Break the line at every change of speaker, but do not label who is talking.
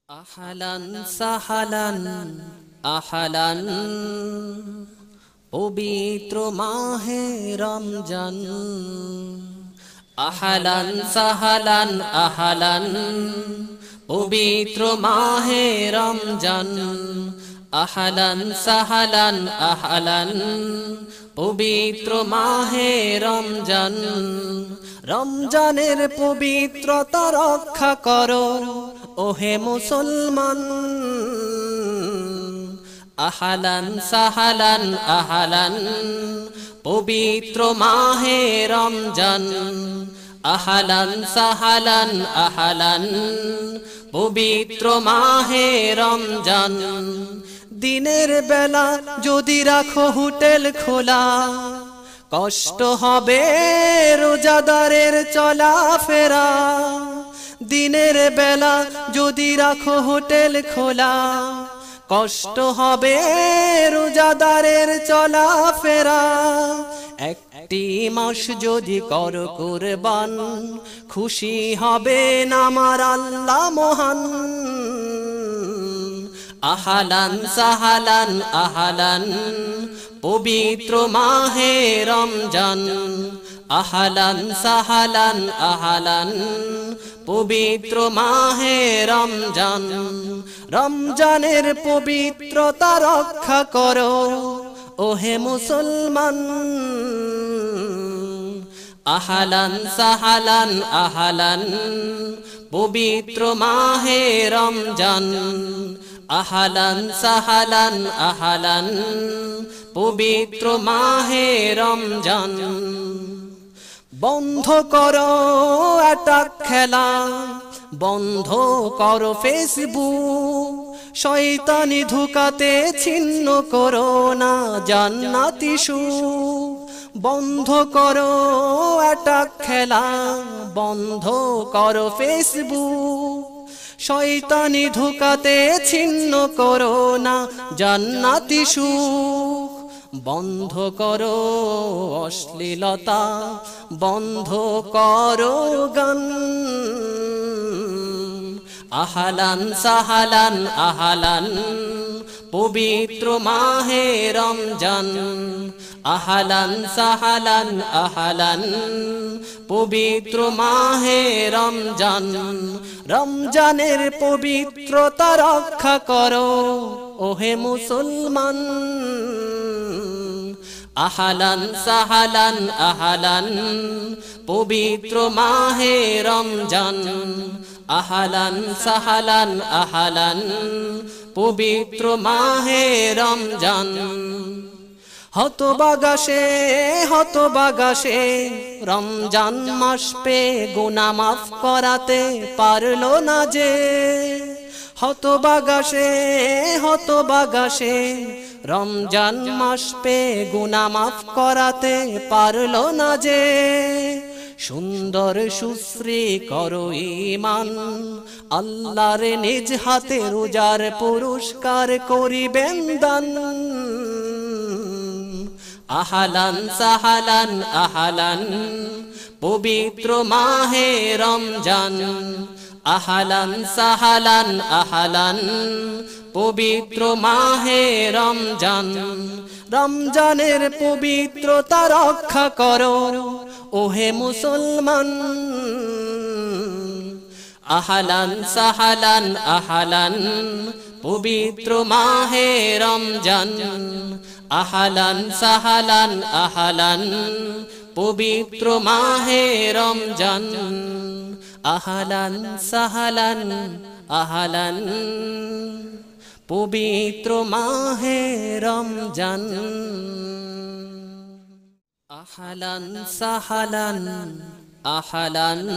আহলান সাহালান আহলান পবিত্র মাহে রমজান। আহলান সাহালান আহলান পবিত্র মাহে রমজান। আহলান সাহালান আহলান পবিত্র মাহে রমজান। রমজানের পবিত্রতা রক্ষা করো ওহে মুসলমান। আহলান সাহালান আহলান পবিত্র মাহে রমজান। আহলান সাহালান আহলান পবিত্র মাহে রমজান। দিনের বেলা যদি রাখো হোটেল খোলা, কষ্ট হবে রোজাদারের চলাফেরা। দিনের বেলা যদি রাখো হোটেল খোলা, কষ্ট হবে রোজাদারের চলাফেরা। একটি মাস যদি করো কুরবান, খুশি হবেন আমার আল্লাহ মহান। আহলান সাহালান আহলান পবিত্র মাহে রমজান। আহলান সাহালান আহলান পবিত্র মাহে রমজান। রমজানের পবিত্রতা রক্ষা করো ওহে মুসলমান। আহলান সাহালান আহলান পবিত্র মাহে রমজান। আহলান সাহালান আহলান পবিত্র মাহে রমজান। বন্ধ করো অ্যাটাক খেলা, বন্ধ করো ফেসবুক। শয়তানি ধোঁকাতে ছিন্ন করো না জান্নাতি সুখ। বন্ধ করো অ্যাটাক খেলা, বন্ধ করো ফেসবুক। শয়তানি ধোঁকাতে ছিন্ন করো না জান্নাতি সুখ। বন্ধ করো অশ্লীলতা, বন্ধ করো গান। আহলান সাহালান আহলান পবিত্র মাহে রমজান। আহলান সাহালান আহলান পবিত্র মাহে রমজান। রমজানের পবিত্রতা রক্ষা করো ওহে মুসলমান। আহলান সাহালান আহলান পবিত্র মাহে রমজান। আহলান সাহালান আহলান পবিত্র মাহে রমজান। হতবাগাসে হতবাগাসে রমজান মাস পে গুনাহ মাফ করাতে পারলো না যে। হতবাগাসে হতবাগাসে রমজান মাস পে গুনাহ মাফ করাতে পারলো না যে। সুন্দর সুশ্রী করো ঈমান, আল্লাহর নিজ হাতে রোজার পুরস্কার করিবেন দান। আহলান সাহালান আহলান পবিত্র মাহে রমজান। আহলান সাহালান আহলান পবিত্র মাহে রমজান। রমজানের পবিত্রতা রক্ষা করো ওহে মুসলমান। আহলান সাহালান আহলান পবিত্র মাহে রমজান। আহলান সাহালান আহলান পবিত্র মাহে রমজান। আহলান সাহালান আহলান পবিত্র মাহে রমজান। আহলান সাহালান আহলান